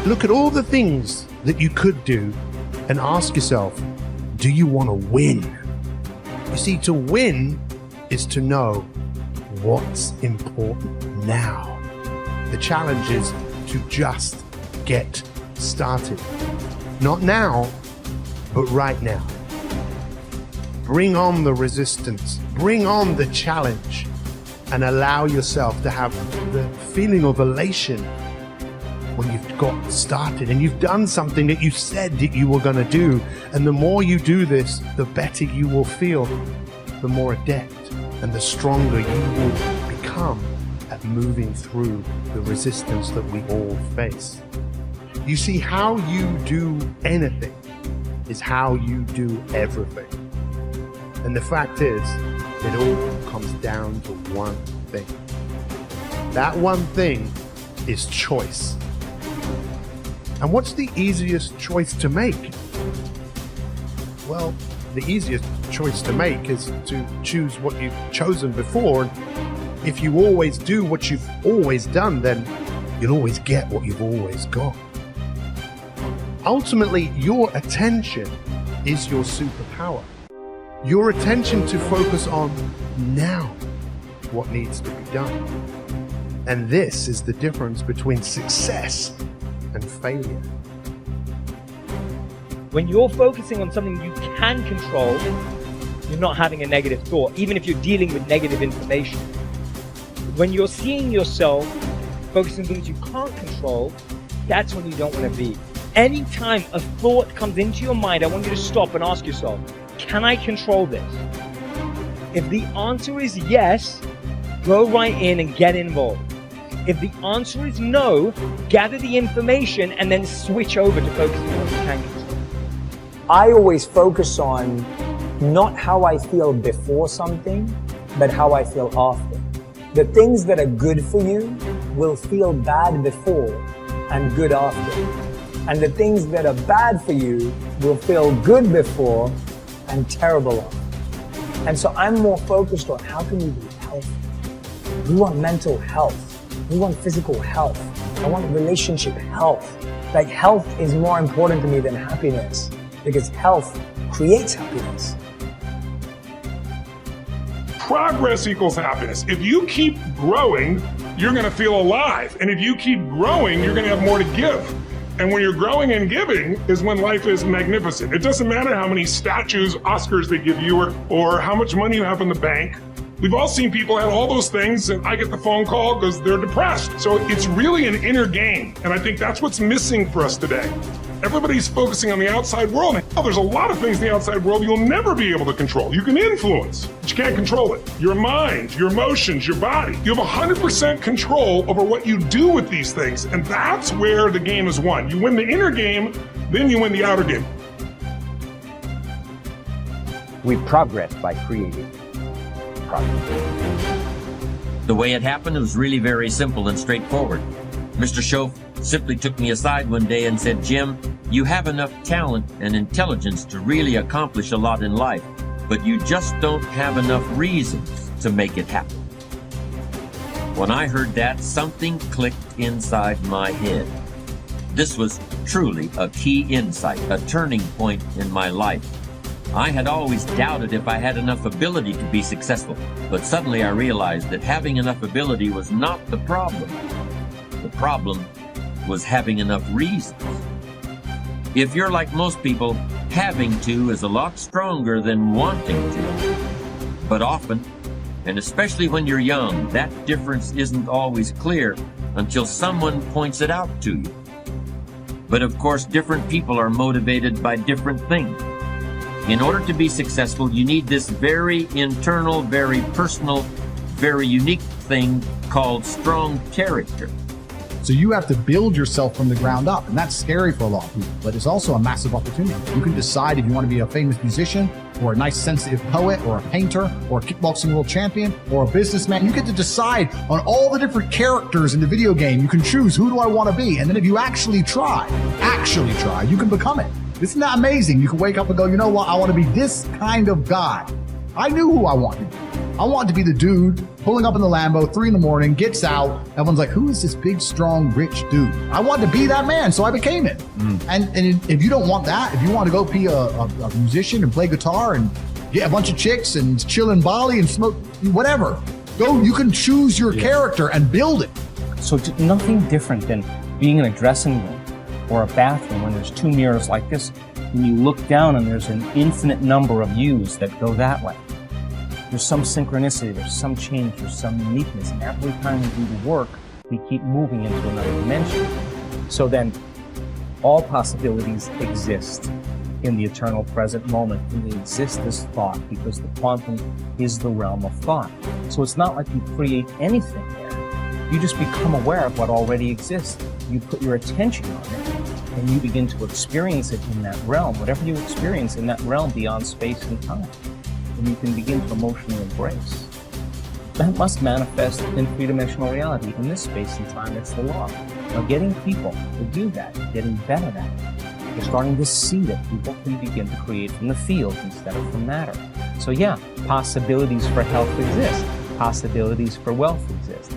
Look at all the things that you could do and ask yourself, do you want to win? You see, to win is to know what's important now. The challenge is to just get started. Not now, but right now. Bring on the resistance, bring on the challenge, and allow yourself to have the feeling of elation when you've got started and you've done something that you said that you were going to do. And the more you do this, the better you will feel, the more adept and the stronger you will become at moving through the resistance that we all face. You see, how you do anything is how you do everything. And the fact is, it all comes down to one thing. That one thing is choice. And what's the easiest choice to make? Well, the easiest choice to make is to choose what you've chosen before. And if you always do what you've always done, then you'll always get what you've always got. Ultimately, your attention is your superpower. Your attention to focus on now what needs to be done. And this is the difference between success and failure. When you're focusing on something you can control, you're not having a negative thought, even if you're dealing with negative information. When you're seeing yourself focusing on things you can't control, that's when you don't want to be. Anytime a thought comes into your mind, I want you to stop and ask yourself, can I control this? If the answer is yes, go right in and get involved. If the answer is no, gather the information and then switch over to focusing on what you can control. I always focus on not how I feel before something, but how I feel after. The things that are good for you will feel bad before and good after. And the things that are bad for you will feel good before and terrible after. And so I'm more focused on how can we be healthy. We want mental health. We want physical health. I want relationship health. Like, health is more important to me than happiness, because health creates happiness. Progress equals happiness. If you keep growing, you're going to feel alive. And if you keep growing, you're going to have more to give. And when you're growing and giving is when life is magnificent. It doesn't matter how many statues, Oscars they give you, or how much money you have in the bank. We've all seen people have all those things, and I get the phone call because they're depressed. So it's really an inner game. And I think that's what's missing for us today. Everybody's focusing on the outside world. Hell, there's a lot of things in the outside world you'll never be able to control. You can influence, but you can't control it. Your mind, your emotions, your body. You have 100% control over what you do with these things. And that's where the game is won. You win the inner game, then you win the outer game. We progress by creating progress. The way it happened was really very simple and straightforward. Mr. Schoaf simply took me aside one day and said, "Jim, you have enough talent and intelligence to really accomplish a lot in life, but you just don't have enough reasons to make it happen." When I heard that, something clicked inside my head. This was truly a key insight, a turning point in my life. I had always doubted if I had enough ability to be successful, but suddenly I realized that having enough ability was not the problem. The problem was having enough reasons. If you're like most people, having to is a lot stronger than wanting to. But often, and especially when you're young, that difference isn't always clear until someone points it out to you. But of course, different people are motivated by different things. In order to be successful, you need this very internal, very personal, very unique thing called strong character. So you have to build yourself from the ground up, and that's scary for a lot of people, but it's also a massive opportunity. You can decide if you want to be a famous musician, or a nice sensitive poet, or a painter, or a kickboxing world champion, or a businessman. You get to decide on all the different characters in the video game. You can choose, who do I want to be? And then if you actually try, you can become it. Isn't that amazing? You can wake up and go, you know what? I want to be this kind of guy. I knew who I wanted to be. I want to be the dude pulling up in the Lambo, 3 a.m, gets out. Everyone's like, who is this big, strong, rich dude? I wanted to be that man, so I became it. And if you don't want that, if you want to go be a musician and play guitar and get a bunch of chicks and chill in Bali and smoke, whatever, go, you can choose your character and build it. So nothing different than being in a dressing room or a bathroom when there's 2 mirrors like this, and you look down and there's an infinite number of yous that go that way. There's some synchronicity, there's some change, there's some uniqueness, and every time we do the work, we keep moving into another dimension. So then, all possibilities exist in the eternal present moment, and they exist as thought, because the quantum is the realm of thought. So it's not like you create anything there. You just become aware of what already exists. You put your attention on it, and you begin to experience it in that realm, whatever you experience in that realm beyond space and time. And you can begin to emotionally embrace. That must manifest in three-dimensional reality. In this space and time, it's the law. Now, getting people to do that, getting better at it, you're starting to see that people can begin to create from the field instead of from matter. So yeah, possibilities for health exist. Possibilities for wealth exist.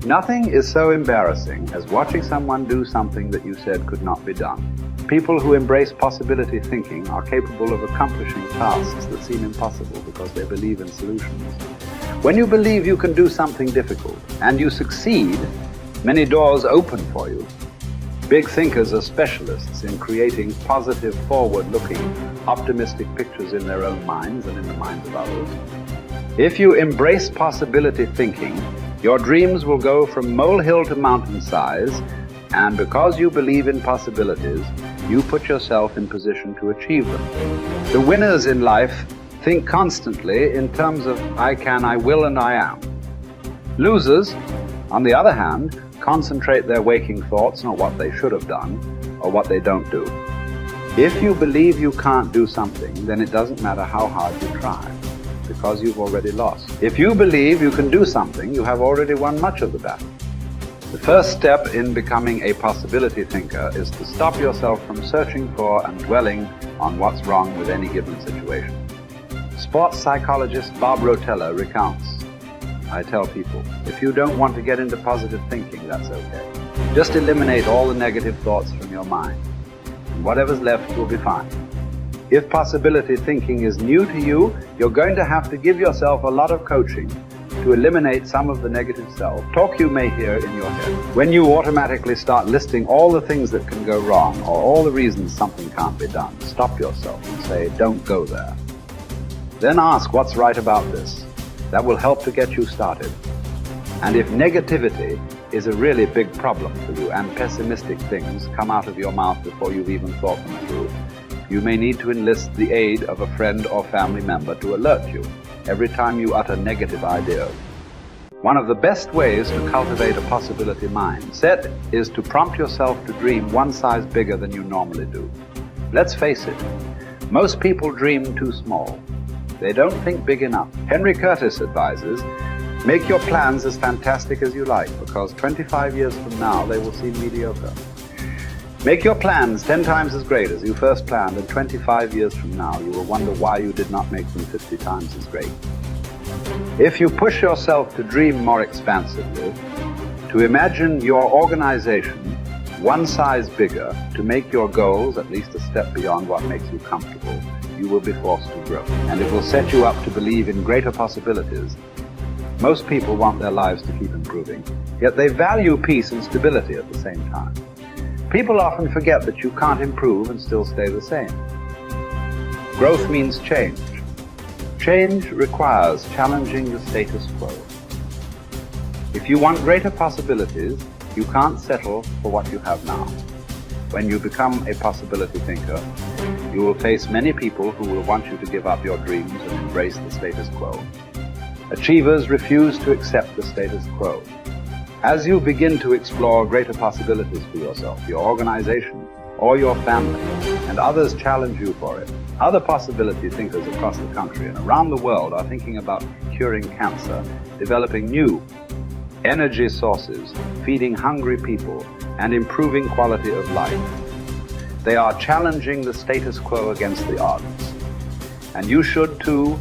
Nothing is so embarrassing as watching someone do something that you said could not be done. People who embrace possibility thinking are capable of accomplishing tasks that seem impossible because they believe in solutions. When you believe you can do something difficult and you succeed, many doors open for you. Big thinkers are specialists in creating positive, forward-looking, optimistic pictures in their own minds and in the minds of others. If you embrace possibility thinking, your dreams will go from molehill to mountain size, and because you believe in possibilities, you put yourself in position to achieve them. The winners in life think constantly in terms of I can, I will, and I am. Losers, on the other hand, concentrate their waking thoughts on what they should have done or what they don't do. If you believe you can't do something, then it doesn't matter how hard you try, because you've already lost. If you believe you can do something, you have already won much of the battle. The first step in becoming a possibility thinker is to stop yourself from searching for and dwelling on what's wrong with any given situation. Sports psychologist Bob Rotella recounts, I tell people, if you don't want to get into positive thinking, that's okay. Just eliminate all the negative thoughts from your mind, and whatever's left will be fine. If possibility thinking is new to you, you're going to have to give yourself a lot of coaching to eliminate some of the negative self-talk you may hear in your head. When you automatically start listing all the things that can go wrong or all the reasons something can't be done, stop yourself and say, don't go there. Then ask what's right about this. That will help to get you started. And if negativity is a really big problem for you and pessimistic things come out of your mouth before you've even thought them through, you may need to enlist the aid of a friend or family member to alert you every time you utter negative ideas. One of the best ways to cultivate a possibility mindset is to prompt yourself to dream one size bigger than you normally do. Let's face it, most people dream too small. They don't think big enough. Henry Curtis advises, make your plans as fantastic as you like, because 25 years from now they will seem mediocre. Make your plans 10 times as great as you first planned, and 25 years from now you will wonder why you did not make them 50 times as great. If you push yourself to dream more expansively, to imagine your organization one size bigger, to make your goals at least a step beyond what makes you comfortable, you will be forced to grow. And it will set you up to believe in greater possibilities. Most people want their lives to keep improving, yet they value peace and stability at the same time. People often forget that you can't improve and still stay the same. Growth means change. Change requires challenging the status quo. If you want greater possibilities, you can't settle for what you have now. When you become a possibility thinker, you will face many people who will want you to give up your dreams and embrace the status quo. Achievers refuse to accept the status quo. As you begin to explore greater possibilities for yourself, your organization, or your family, and others challenge you for it, other possibility thinkers across the country and around the world are thinking about curing cancer, developing new energy sources, feeding hungry people, and improving quality of life. They are challenging the status quo against the odds. And you should too,